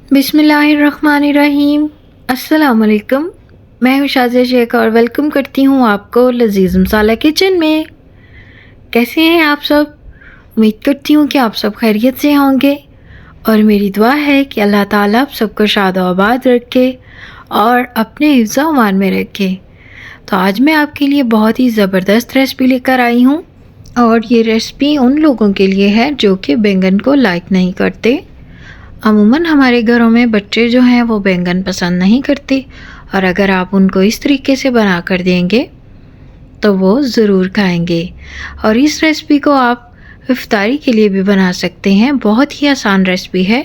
बिस्मिल्लाहिर्रहमानिर्रहीम। अस्सलाम वालेकुम। मैं हूँ शाज़िया शेख और वेलकम करती हूँ आपको लजीज़ मसाला किचन में। कैसे हैं आप सब? उम्मीद करती हूँ कि आप सब खैरियत से होंगे और मेरी दुआ है कि अल्लाह ताला आप सबको शाद आबाद रखे और अपने हिफ्ज़ व अमान में रखे। तो आज मैं आपके लिए बहुत ही ज़बरदस्त रेसिपी लेकर आई हूँ और ये रेसिपी उन लोगों के लिए है जो कि बैंगन को लाइक नहीं करते। अमूमन हमारे घरों में बच्चे जो हैं वो बैंगन पसंद नहीं करते और अगर आप उनको इस तरीके से बना कर देंगे तो वो ज़रूर खाएंगे। और इस रेसिपी को आप इफ्तारी के लिए भी बना सकते हैं। बहुत ही आसान रेसिपी है।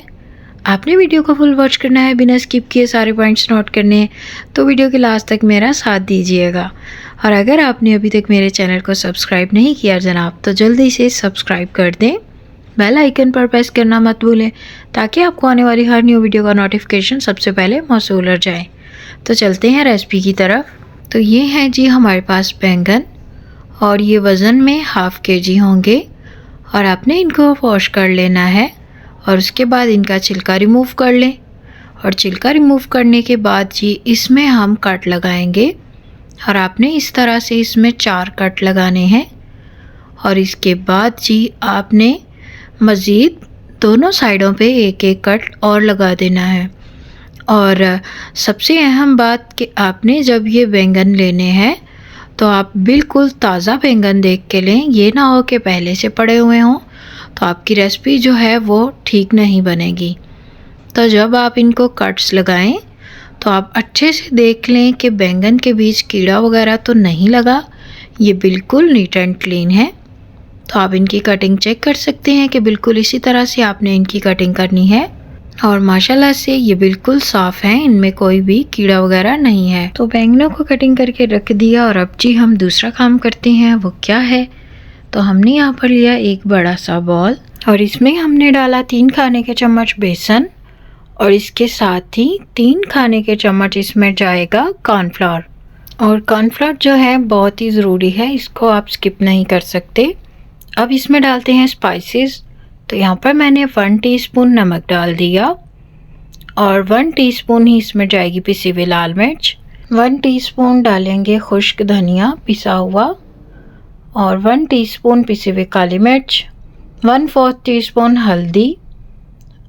आपने वीडियो को फुल वॉच करना है, बिना स्किप किए सारे पॉइंट्स नोट करने हैं, तो वीडियो के लास्ट तक मेरा साथ दीजिएगा। और अगर आपने अभी तक मेरे चैनल को सब्सक्राइब नहीं किया जनाब, तो जल्दी से सब्सक्राइब कर दें। बेल आइकन पर प्रेस करना मत भूलें ताकि आपको आने वाली हर न्यू वीडियो का नोटिफिकेशन सबसे पहले मौसूल हो जाए। तो चलते हैं रेसिपी की तरफ। तो ये हैं जी हमारे पास बैंगन और ये वज़न में हाफ़ kg होंगे और आपने इनको वॉश कर लेना है और उसके बाद इनका छिलका रिमूव कर लें। और छिलका रिमूव करने के बाद जी इसमें हम कट लगाएंगे और आपने इस तरह से इसमें 4 कट लगाने हैं। और इसके बाद जी आपने मज़ीद दोनों साइडों पे एक एक कट और लगा देना है। और सबसे अहम बात कि आपने जब ये बैंगन लेने हैं तो आप बिल्कुल ताज़ा बैंगन देख के लें। ये ना हो कि पहले से पड़े हुए हों तो आपकी रेसिपी जो है वो ठीक नहीं बनेगी। तो जब आप इनको कट्स लगाएं तो आप अच्छे से देख लें कि बैंगन के बीच कीड़ा वगैरह तो नहीं लगा। ये बिल्कुल नीट एंड क्लीन है। तो आप इनकी कटिंग चेक कर सकते हैं कि बिल्कुल इसी तरह से आपने इनकी कटिंग करनी है और माशाल्लाह से ये बिल्कुल साफ़ हैं, इनमें कोई भी कीड़ा वगैरह नहीं है। तो बैंगनों को कटिंग करके रख दिया और अब जी हम दूसरा काम करते हैं। वो क्या है? तो हमने यहाँ पर लिया एक बड़ा सा बॉल और इसमें हमने डाला 3 खाने के चम्मच बेसन और इसके साथ ही 3 खाने के चम्मच इसमें जाएगा कॉर्नफ्लोर। और कॉर्नफ्लोर जो है बहुत ही ज़रूरी है, इसको आप स्किप नहीं कर सकते। अब इसमें डालते हैं स्पाइसेस। तो यहाँ पर मैंने 1 टीस्पून नमक डाल दिया और 1 टीस्पून ही इसमें जाएगी पिसी हुई लाल मिर्च। 1 टीस्पून डालेंगे खुश्क धनिया पिसा हुआ और 1 टीस्पून पिसी हुई काली मिर्च, 1/4 टीस्पून हल्दी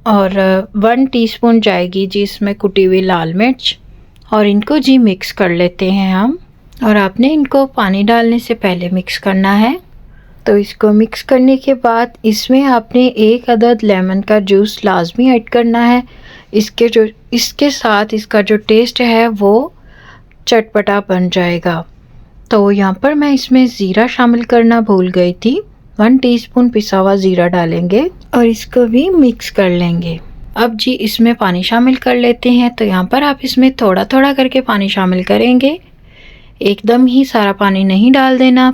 और 1 टीस्पून जाएगी जी इसमें कुटी हुई लाल मिर्च। और इनको जी मिक्स कर लेते हैं हम। और आपने इनको पानी डालने से पहले मिक्स करना है। तो इसको मिक्स करने के बाद इसमें आपने 1 अदद लेमन का जूस लाजमी ऐड करना है। इसके साथ इसका जो टेस्ट है वो चटपटा बन जाएगा। तो यहाँ पर मैं इसमें ज़ीरा शामिल करना भूल गई थी। 1 टीस्पून पिसा हुआ ज़ीरा डालेंगे और इसको भी मिक्स कर लेंगे। अब जी इसमें पानी शामिल कर लेते हैं। तो यहाँ पर आप इसमें थोड़ा थोड़ा करके पानी शामिल करेंगे, एकदम ही सारा पानी नहीं डाल देना।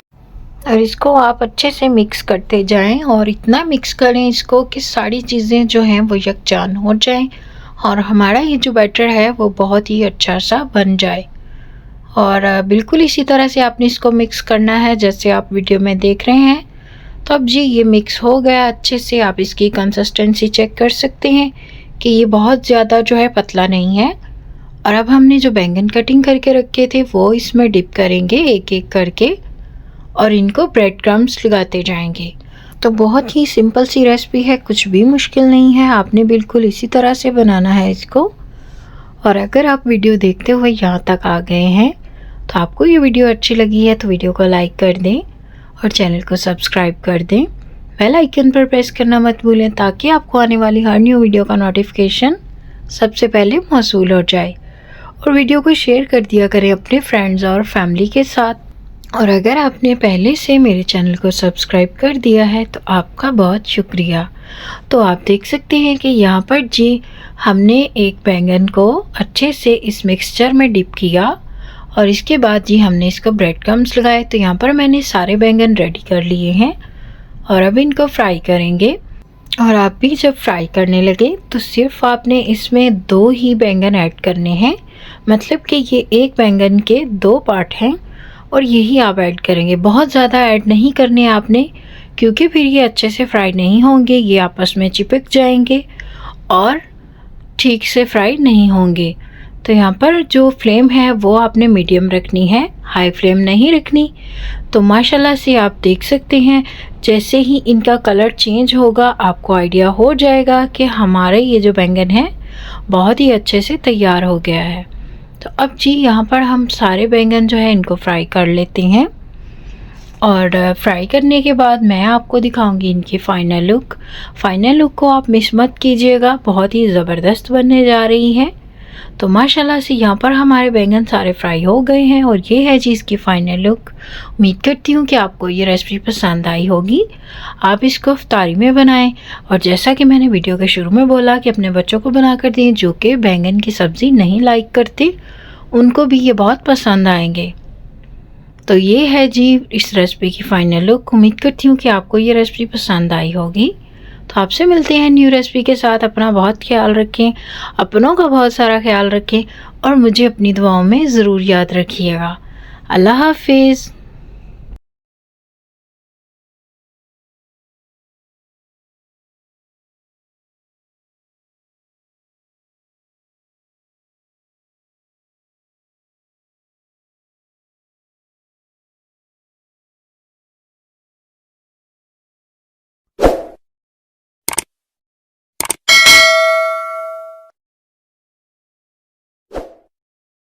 और इसको आप अच्छे से मिक्स करते जाएं और इतना मिक्स करें इसको कि सारी चीज़ें जो हैं वो यकजान हो जाएं और हमारा ये जो बैटर है वो बहुत ही अच्छा सा बन जाए। और बिल्कुल इसी तरह से आपने इसको मिक्स करना है जैसे आप वीडियो में देख रहे हैं। तो अब जी ये मिक्स हो गया अच्छे से। आप इसकी कंसिस्टेंसी चेक कर सकते हैं कि ये बहुत ज़्यादा जो है पतला नहीं है। और अब हमने जो बैंगन कटिंग करके रखे थे वो इसमें डिप करेंगे एक एक करके और इनको ब्रेड क्रम्स लगाते जाएंगे। तो बहुत ही सिंपल सी रेसिपी है, कुछ भी मुश्किल नहीं है। आपने बिल्कुल इसी तरह से बनाना है इसको। और अगर आप वीडियो देखते हुए यहाँ तक आ गए हैं तो आपको ये वीडियो अच्छी लगी है तो वीडियो को लाइक कर दें और चैनल को सब्सक्राइब कर दें। बेल आइकन पर प्रेस करना मत भूलें ताकि आपको आने वाली हर न्यू वीडियो का नोटिफिकेशन सबसे पहले मौसूल हो जाए। और वीडियो को शेयर कर दिया करें अपने फ्रेंड्स और फैमिली के साथ। और अगर आपने पहले से मेरे चैनल को सब्सक्राइब कर दिया है तो आपका बहुत शुक्रिया। तो आप देख सकते हैं कि यहाँ पर जी हमने एक बैंगन को अच्छे से इस मिक्सचर में डिप किया और इसके बाद जी हमने इसको ब्रेड क्रम्स लगाए। तो यहाँ पर मैंने सारे बैंगन रेडी कर लिए हैं और अब इनको फ्राई करेंगे। और आप भी जब फ्राई करने लगे तो सिर्फ आपने इसमें 2 ही बैंगन ऐड करने हैं, मतलब कि ये एक बैंगन के 2 पार्ट हैं और यही आप ऐड करेंगे। बहुत ज़्यादा ऐड नहीं करने आपने, क्योंकि फिर ये अच्छे से फ्राई नहीं होंगे, ये आपस में चिपक जाएंगे और ठीक से फ्राई नहीं होंगे। तो यहाँ पर जो फ्लेम है वो आपने मीडियम रखनी है, हाई फ्लेम नहीं रखनी। तो माशाल्लाह से आप देख सकते हैं जैसे ही इनका कलर चेंज होगा आपको आइडिया हो जाएगा कि हमारे ये जो बैंगन है बहुत ही अच्छे से तैयार हो गया है। तो अब जी यहाँ पर हम सारे बैंगन जो है इनको फ्राई कर लेते हैं और फ्राई करने के बाद मैं आपको दिखाऊंगी इनकी फ़ाइनल लुक। फ़ाइनल लुक को आप मिस मत कीजिएगा, बहुत ही ज़बरदस्त बनने जा रही है। तो माशाल्लाह से यहाँ पर हमारे बैंगन सारे फ्राई हो गए हैं और ये है जी इसकी फ़ाइनल लुक। उम्मीद करती हूँ कि आपको ये रेसिपी पसंद आई होगी। आप इसको इफ्तारी में बनाएं और जैसा कि मैंने वीडियो के शुरू में बोला कि अपने बच्चों को बना कर दें जो कि बैंगन की सब्ज़ी नहीं लाइक करते, उनको भी ये बहुत पसंद आएंगे। तो ये है जी इस रेसिपी की फ़ाइनल लुक। उम्मीद करती हूँ कि आपको ये रेसिपी पसंद आई होगी। तो आपसे मिलते हैं न्यू रेसिपी के साथ। अपना बहुत ख्याल रखें, अपनों का बहुत सारा ख्याल रखें और मुझे अपनी दुआओं में ज़रूर याद रखिएगा। अल्लाह हाफिज़।